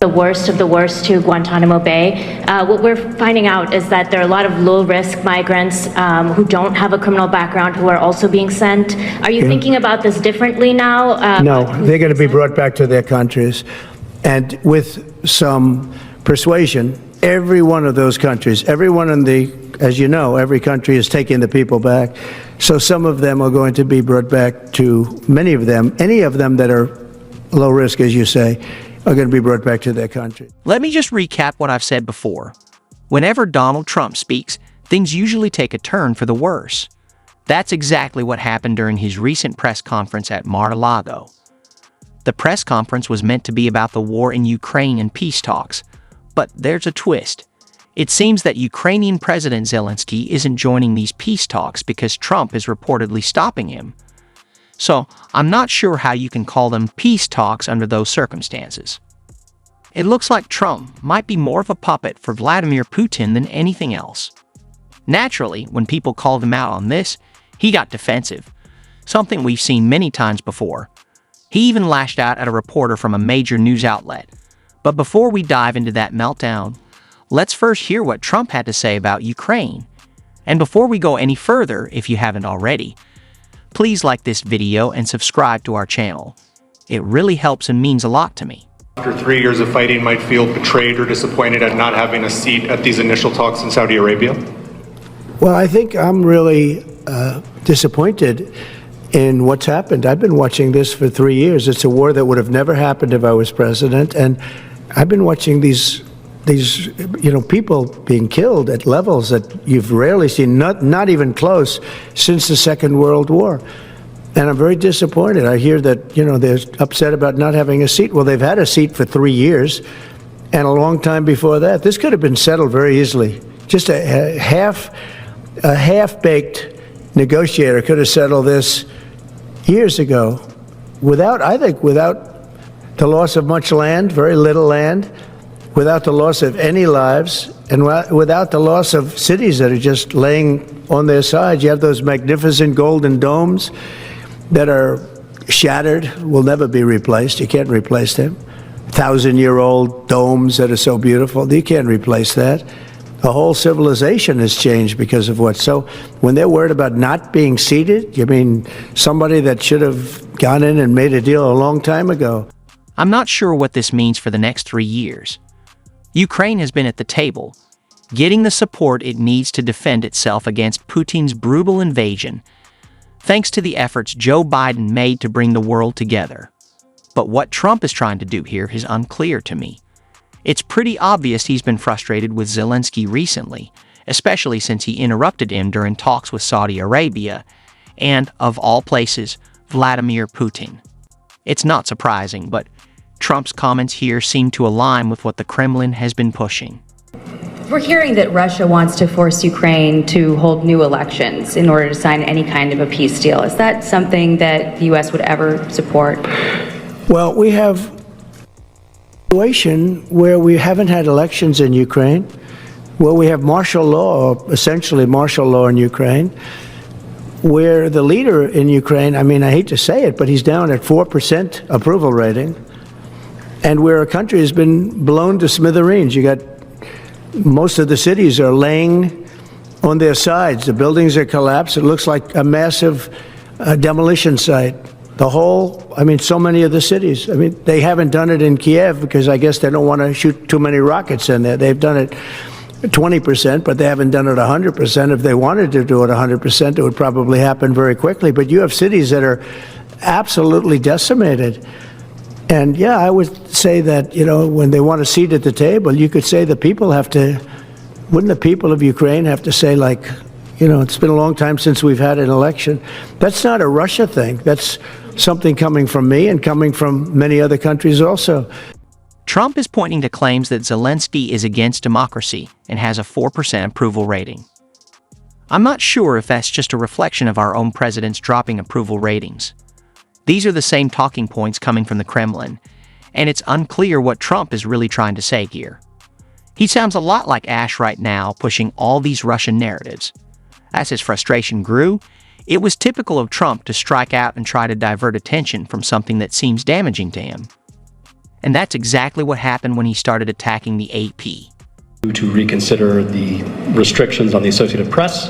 the worst of the worst to Guantanamo Bay. What we're finding out is that there are a lot of low-risk migrants who don't have a criminal background who are also being sent. Are you thinking about this differently now? No, they're going to be brought back to their countries. And with some persuasion, every one of those countries, everyone in the, as you know, every country is taking the people back. So some of them are going to be brought back to, many of them, any of them that are low risk, as you say, are going to be brought back to their country. Let me just recap what I've said before. Whenever Donald Trump speaks, things usually take a turn for the worse. That's exactly what happened during his recent press conference at Mar-a-Lago. The press conference was meant to be about the war in Ukraine and peace talks, but there's a twist. It seems that Ukrainian President Zelensky isn't joining these peace talks because Trump is reportedly stopping him. So, I'm not sure how you can call them peace talks under those circumstances. It looks like Trump might be more of a puppet for Vladimir Putin than anything else. Naturally, when people called him out on this, he got defensive, something we've seen many times before. He even lashed out at a reporter from a major news outlet. But before we dive into that meltdown, let's first hear what Trump had to say about Ukraine. And before we go any further, if you haven't already, please like this video and subscribe to our channel. It really helps and means a lot to me. After 3 years of fighting, might feel betrayed or disappointed at not having a seat at these initial talks in Saudi Arabia? Well, I think I'm really disappointed in what's happened. I've been watching this for 3 years. It's a war that would have never happened if I was president, and I've been watching these people being killed at levels that you've rarely seen, not even close, since the Second World War. And I'm very disappointed. I hear that, they're upset about not having a seat. Well, they've had a seat for 3 years and a long time before that. This could have been settled very easily. Just a half-baked negotiator could have settled this years ago without the loss of much land, very little land, without the loss of any lives, and without the loss of cities that are just laying on their sides. You have those magnificent golden domes that are shattered, will never be replaced. You can't replace them. 1,000-year-old domes that are so beautiful, you can't replace that. The whole civilization has changed because of what. So when they're worried about not being seated, you mean somebody that should have gone in and made a deal a long time ago? I'm not sure what this means for the next 3 years. Ukraine has been at the table, getting the support it needs to defend itself against Putin's brutal invasion, thanks to the efforts Joe Biden made to bring the world together. But what Trump is trying to do here is unclear to me. It's pretty obvious he's been frustrated with Zelensky recently, especially since he interrupted him during talks with Saudi Arabia and, of all places, Vladimir Putin. It's not surprising, but Trump's comments here seem to align with what the Kremlin has been pushing. We're hearing that Russia wants to force Ukraine to hold new elections in order to sign any kind of a peace deal. Is that something that the U.S. would ever support? Well, we have a situation where we haven't had elections in Ukraine, where we have martial law, essentially martial law in Ukraine, where the leader in Ukraine, I hate to say it, but he's down at 4% approval rating, and where a country has been blown to smithereens. You got most of the cities are laying on their sides. The buildings are collapsed. It looks like a massive demolition site. The whole, so many of the cities. They haven't done it in Kiev because I guess they don't want to shoot too many rockets in there. They've done it 20%, but they haven't done it 100%. If they wanted to do it 100%, it would probably happen very quickly. But you have cities that are absolutely decimated. And yeah, I would say that, when they want a seat at the table, you could say the people have to, wouldn't the people of Ukraine have to say, it's been a long time since we've had an election. That's not a Russia thing. That's something coming from me and coming from many other countries also. Trump is pointing to claims that Zelensky is against democracy and has a 4% approval rating. I'm not sure if that's just a reflection of our own president's dropping approval ratings. These are the same talking points coming from the Kremlin, and it's unclear what Trump is really trying to say here. He sounds a lot like Ash right now, pushing all these Russian narratives. As his frustration grew, it was typical of Trump to strike out and try to divert attention from something that seems damaging to him. And that's exactly what happened when he started attacking the AP. To reconsider the restrictions on the Associated Press.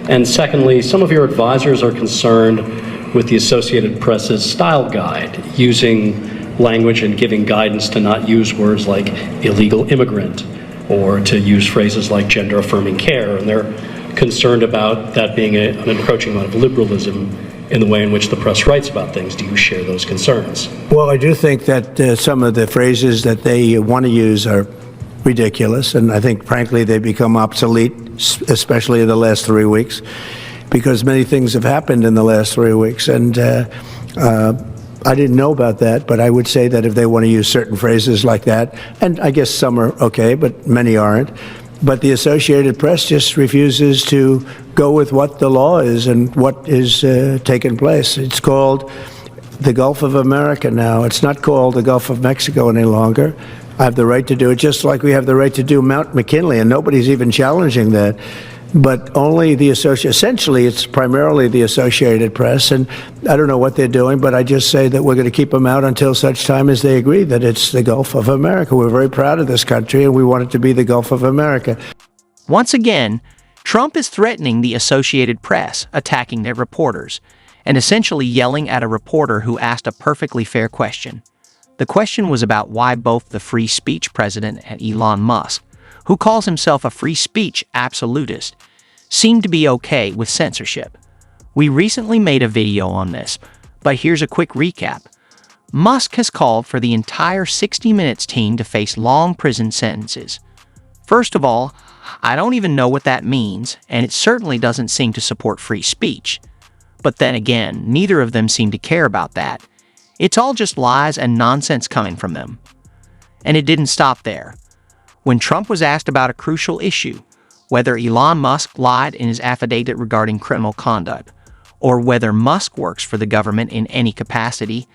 And secondly, some of your advisors are concerned with the Associated Press's style guide, using language and giving guidance to not use words like illegal immigrant or to use phrases like gender affirming care. And they're concerned about that being an encroaching amount of liberalism in the way in which the press writes about things. Do you share those concerns? Well, I do think that some of the phrases that they want to use are ridiculous, and I think, frankly, they become obsolete, especially in the last 3 weeks, because many things have happened in the last 3 weeks. And I didn't know about that, but I would say that if they want to use certain phrases like that, and I guess some are okay, but many aren't, but the Associated Press just refuses to go with what the law is and what is taking place. It's called the Gulf of America now. It's not called the Gulf of Mexico any longer. I have the right to do it, just like we have the right to do Mount McKinley, and nobody's even challenging that. But only the essentially, it's primarily the Associated Press, and I don't know what they're doing, but I just say that we're going to keep them out until such time as they agree that it's the Gulf of America. We're very proud of this country, and we want it to be the Gulf of America. Once again, Trump is threatening the Associated Press, attacking their reporters, and essentially yelling at a reporter who asked a perfectly fair question. The question was about why both the free speech president and Elon Musk, who calls himself a free speech absolutist, seem to be okay with censorship. We recently made a video on this, but here's a quick recap. Musk has called for the entire 60 Minutes team to face long prison sentences. First of all, I don't even know what that means, and it certainly doesn't seem to support free speech. But then again, neither of them seem to care about that. It's all just lies and nonsense coming from them. And it didn't stop there. When Trump was asked about a crucial issue, whether Elon Musk lied in his affidavit regarding criminal conduct, or whether Musk works for the government in any capacity,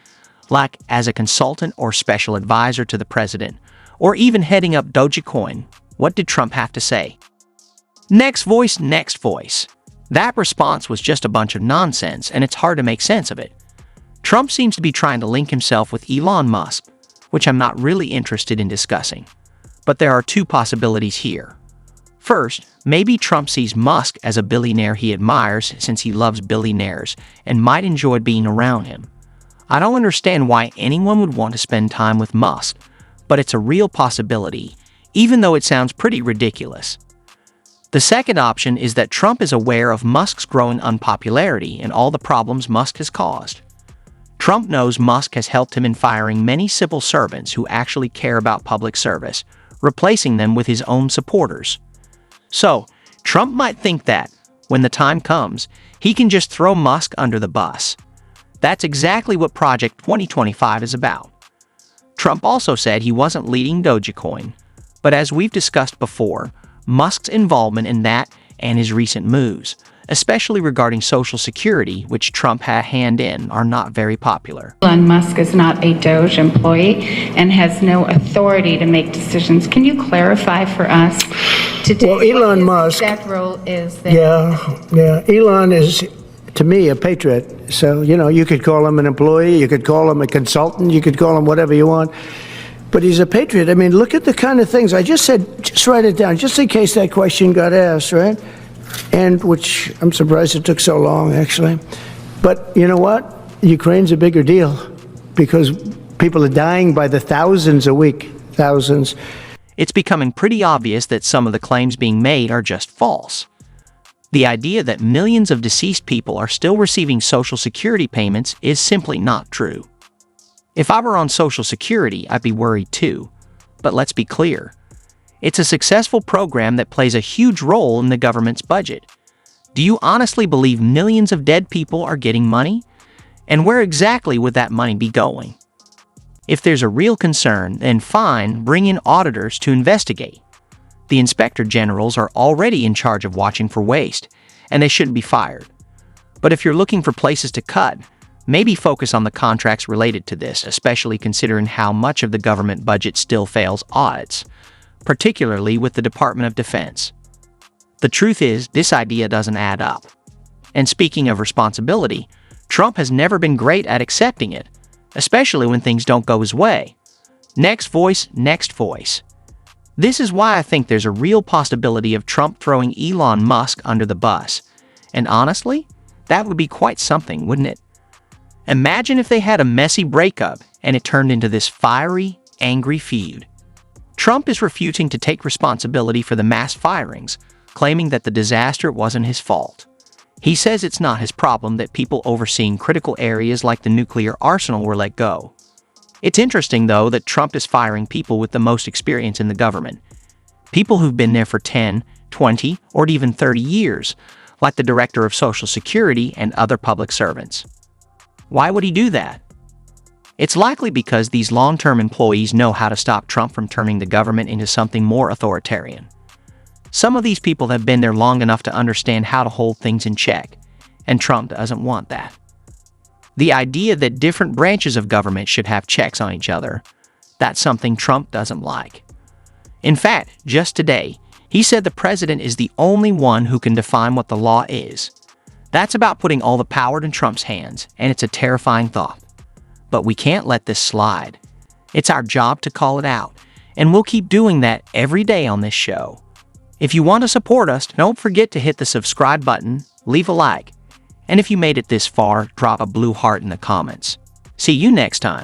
like as a consultant or special advisor to the president, or even heading up Dogecoin, what did Trump have to say? Next voice, next voice. That response was just a bunch of nonsense, and it's hard to make sense of it. Trump seems to be trying to link himself with Elon Musk, which I'm not really interested in discussing. But there are two possibilities here. First, maybe Trump sees Musk as a billionaire he admires since he loves billionaires and might enjoy being around him. I don't understand why anyone would want to spend time with Musk, but it's a real possibility, even though it sounds pretty ridiculous. The second option is that Trump is aware of Musk's growing unpopularity and all the problems Musk has caused. Trump knows Musk has helped him in firing many civil servants who actually care about public service, replacing them with his own supporters. So, Trump might think that, when the time comes, he can just throw Musk under the bus. That's exactly what Project 2025 is about. Trump also said he wasn't leading Dogecoin, but as we've discussed before, Musk's involvement in that and his recent moves, especially regarding Social Security, which Trump had a hand in, are not very popular. Elon Musk is not a Doge employee and has no authority to make decisions. Can you clarify for us today? Well, Elon what his Musk- exact role is there? Yeah. Elon is, to me, a patriot. So, you could call him an employee, you could call him a consultant, you could call him whatever you want. But he's a patriot. I mean, look at the kind of things I just said. Just write it down, just in case that question got asked, right? And which I'm surprised it took so long, actually. But you know what? Ukraine's a bigger deal because people are dying by the thousands a week. Thousands. It's becoming pretty obvious that some of the claims being made are just false. The idea that millions of deceased people are still receiving Social Security payments is simply not true. If I were on Social Security, I'd be worried too. But let's be clear. It's a successful program that plays a huge role in the government's budget. Do you honestly believe millions of dead people are getting money? And where exactly would that money be going? If there's a real concern, then fine, bring in auditors to investigate. The inspector generals are already in charge of watching for waste, and they shouldn't be fired. But if you're looking for places to cut, maybe focus on the contracts related to this, especially considering how much of the government budget still fails audits, particularly with the Department of Defense. The truth is, this idea doesn't add up. And speaking of responsibility, Trump has never been great at accepting it, especially when things don't go his way. Next voice, next voice. This is why I think there's a real possibility of Trump throwing Elon Musk under the bus. And honestly, that would be quite something, wouldn't it? Imagine if they had a messy breakup and it turned into this fiery, angry feud. Trump is refusing to take responsibility for the mass firings, claiming that the disaster wasn't his fault. He says it's not his problem that people overseeing critical areas like the nuclear arsenal were let go. It's interesting, though, that Trump is firing people with the most experience in the government. People who've been there for 10, 20, or even 30 years, like the Director of Social Security and other public servants. Why would he do that? It's likely because these long-term employees know how to stop Trump from turning the government into something more authoritarian. Some of these people have been there long enough to understand how to hold things in check, and Trump doesn't want that. The idea that different branches of government should have checks on each other, that's something Trump doesn't like. In fact, just today, he said the president is the only one who can define what the law is. That's about putting all the power in Trump's hands, and it's a terrifying thought. But we can't let this slide. It's our job to call it out, and we'll keep doing that every day on this show. If you want to support us, don't forget to hit the subscribe button, leave a like, and if you made it this far, drop a blue heart in the comments. See you next time.